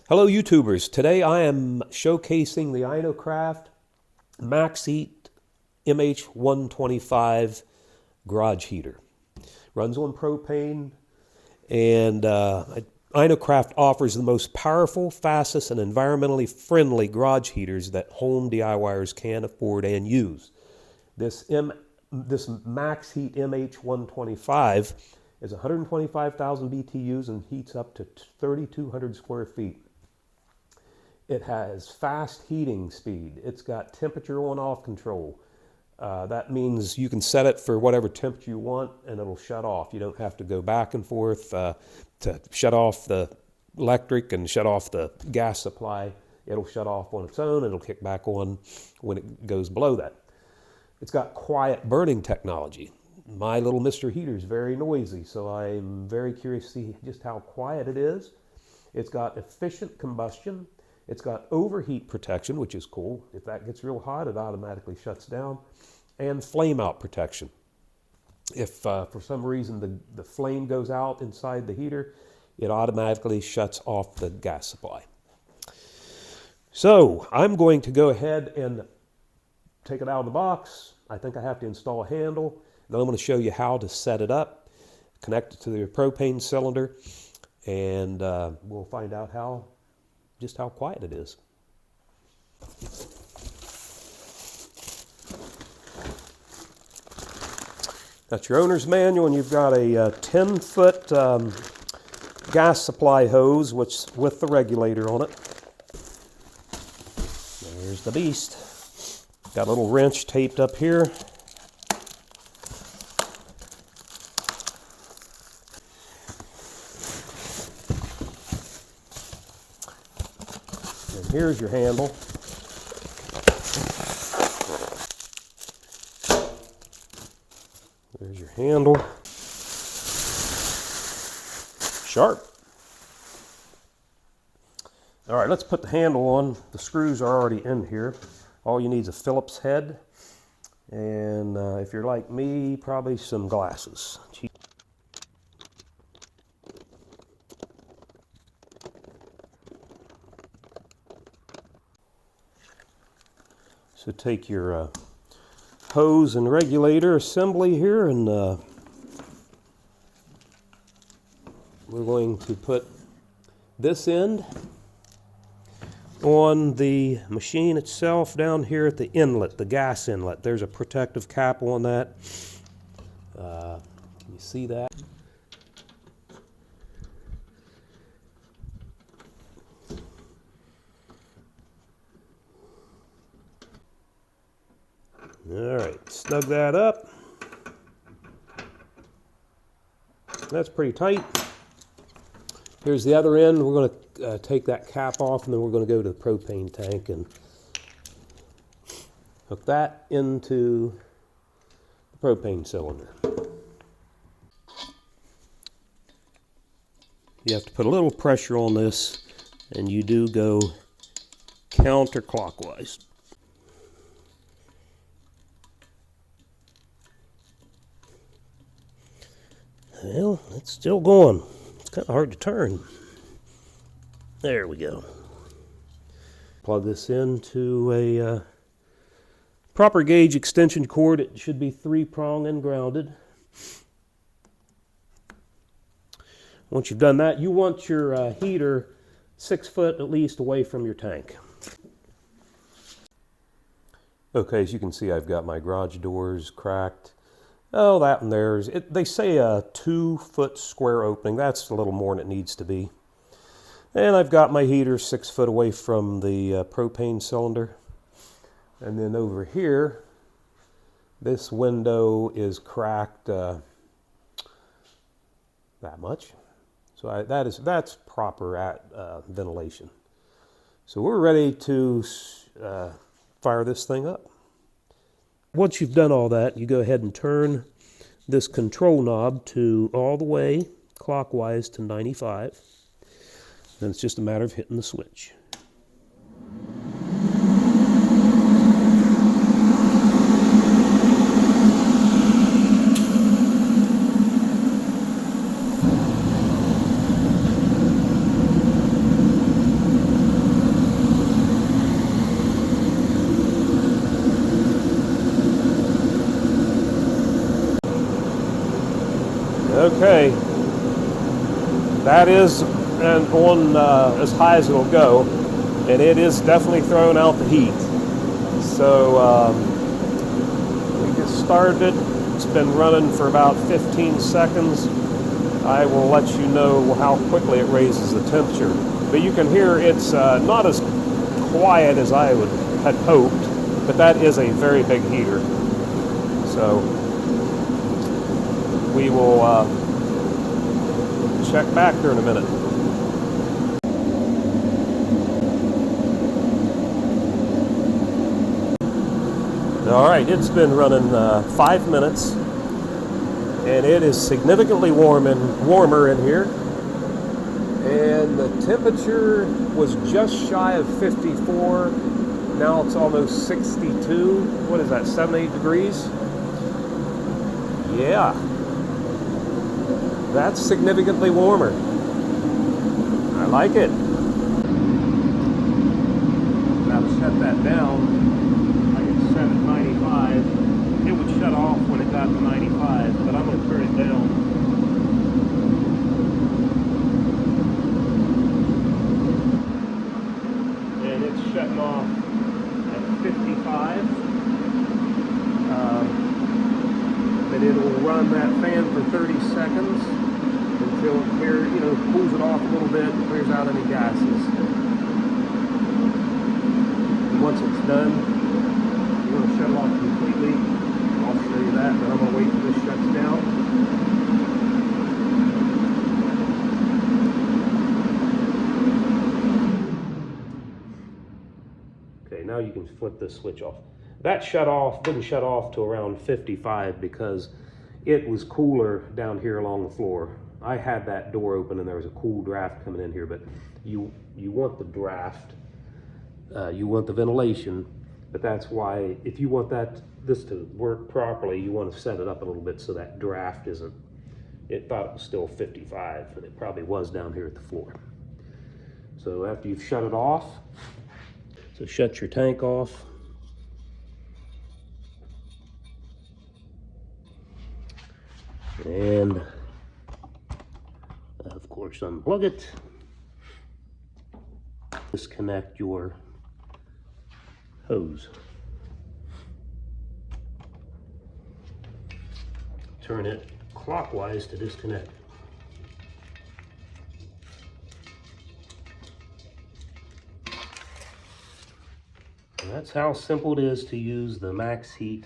Hello YouTubers, today I am showcasing the InoKraft MaxHeat MH 125 garage heater. Runs on propane, and InoKraft offers the most powerful, fastest, and environmentally friendly garage heaters that home DIYers can afford and use. This MaxHeat MH 125 is 125,000 BTUs and heats up to 3,200 square feet. It has fast heating speed. It's got temperature on-off control. That means you can set it for whatever temperature you want and it'll shut off. You don't have to go back and forth to shut off the electric and shut off the gas supply. It'll shut off on its own and it'll kick back on when it goes below that. It's got quiet burning technology. My little Mr. Heater is very noisy, so I'm very curious to see just how quiet it is. It's got efficient combustion. It's got overheat protection, which is cool. If that gets real hot, it automatically shuts down. And flame out protection. If for some reason the flame goes out inside the heater, it automatically shuts off the gas supply. So I'm going to go ahead and take it out of the box. I think I have to install a handle. Then I'm going to show you how to set it up, connect it to the propane cylinder, and we'll find out just how quiet it is. That's your owner's manual, and you've got a 10-foot gas supply hose with the regulator on it. There's the beast. Got a little wrench taped up here. And here's your handle. There's your handle. Sharp. All right, let's put the handle on. The screws are already in here. All you need is a Phillips head. And if you're like me, probably some glasses. So take your hose and regulator assembly here, and we're going to put this end on the machine itself down here at the inlet, the gas inlet. There's a protective cap on that. Can you see that? All right, snug that up. That's pretty tight. Here's the other end. We're going to take that cap off, and then we're going to go to the propane tank and hook that into the propane cylinder. You have to put a little pressure on this, and you do go counterclockwise. Well, it's still going. It's kind of hard to turn. There we go. Plug this into a proper gauge extension cord. It should be 3-prong and grounded. Once you've done that, you want your heater 6 foot at least away from your tank. Okay, as you can see, I've got my garage doors cracked. Oh, that one there's, they say a 2-foot square opening. That's a little more than it needs to be. And I've got my heater 6 foot away from the propane cylinder. And then over here, this window is cracked that much. So that's proper ventilation. So we're ready to fire this thing up. Once you've done all that, you go ahead and turn this control knob to all the way clockwise to 95. Then it's just a matter of hitting the switch. Okay, that is on as high as it'll go, and it is definitely throwing out the heat. So we just started it. It's been running for about 15 seconds. I will let you know how quickly it raises the temperature. But you can hear it's not as quiet as I had hoped, but that is a very big heater. So we will check back here in a minute. All right, it's been running 5 minutes, and it is significantly warmer in here. And the temperature was just shy of 54. Now it's almost 62. What is that, 7-8 degrees? Yeah, that's significantly warmer. I like it. Now to shut that down, I can set it 95. It would shut off when it got to 95, but I'm going to turn it down. And it's shutting off at 55. And it'll run that fan for 30 seconds until it clears, cools it off a little bit and clears out any gases. And once it's done, we're going to shut it off completely. I'll show you that, but I'm going to wait till this shuts down. Okay, now you can flip this switch off. That didn't shut off to around 55 because it was cooler down here along the floor. I had that door open and there was a cool draft coming in here, but you want the draft, you want the ventilation, but that's why if you want this to work properly, you want to set it up a little bit so that draft isn't, it thought it was still 55, but it probably was down here at the floor. So after you've shut it off, so shut your tank off. And of course unplug it, disconnect your hose, turn it clockwise to disconnect. And that's how simple it is to use the MaxHeat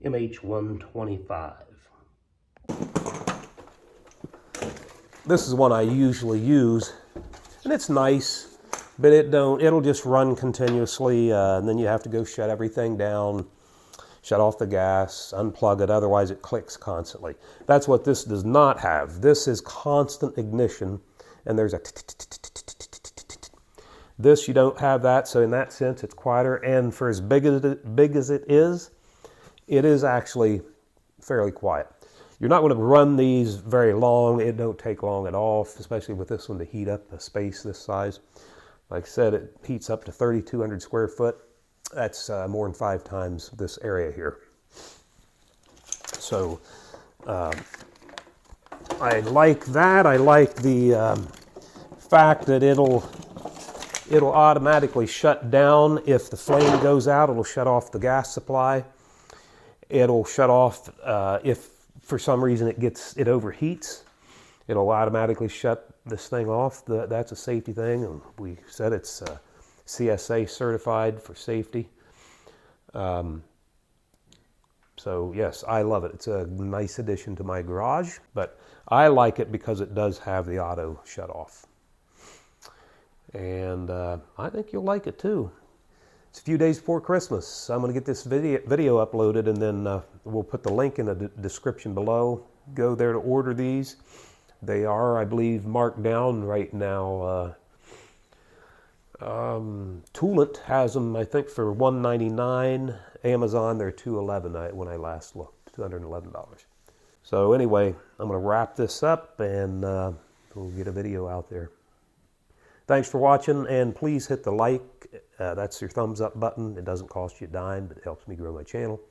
MH 125. This is one I usually use, and it's nice, but it'll just run continuously, and then you have to go shut everything down, shut off the gas, unplug it, otherwise it clicks constantly. That's what this does not have. This is constant ignition, and there's a this, you don't have that, so in that sense it's quieter, and for as big as it is actually fairly quiet. You're not going to run these very long. It don't take long at all, especially with this one to heat up a space this size. Like I said, it heats up to 3,200 square foot. That's more than 5 times this area here. So I like that. I like the fact that it'll automatically shut down if the flame goes out. It'll shut off the gas supply. It'll shut off if for some reason it overheats. It'll automatically shut this thing off. That's a safety thing, and we said it's CSA certified for safety. So yes, I love it. It's a nice addition to my garage, but I like it because it does have the auto shut off. And I think you'll like it too. It's a few days before Christmas. I'm going to get this video uploaded, and then we'll put the link in the description below. Go there to order these. They are, I believe, marked down right now. Toolant has them, I think, for $199. Amazon, they're $211 when I last looked, $211. So anyway, I'm going to wrap this up, and we'll get a video out there. Thanks for watching, and please hit the like. That's your thumbs up button. It doesn't cost you a dime, but it helps me grow my channel.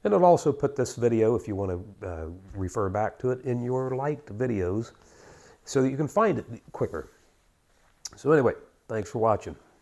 And I'll also put this video, if you want to refer back to it, in your liked videos so that you can find it quicker. So anyway, thanks for watching.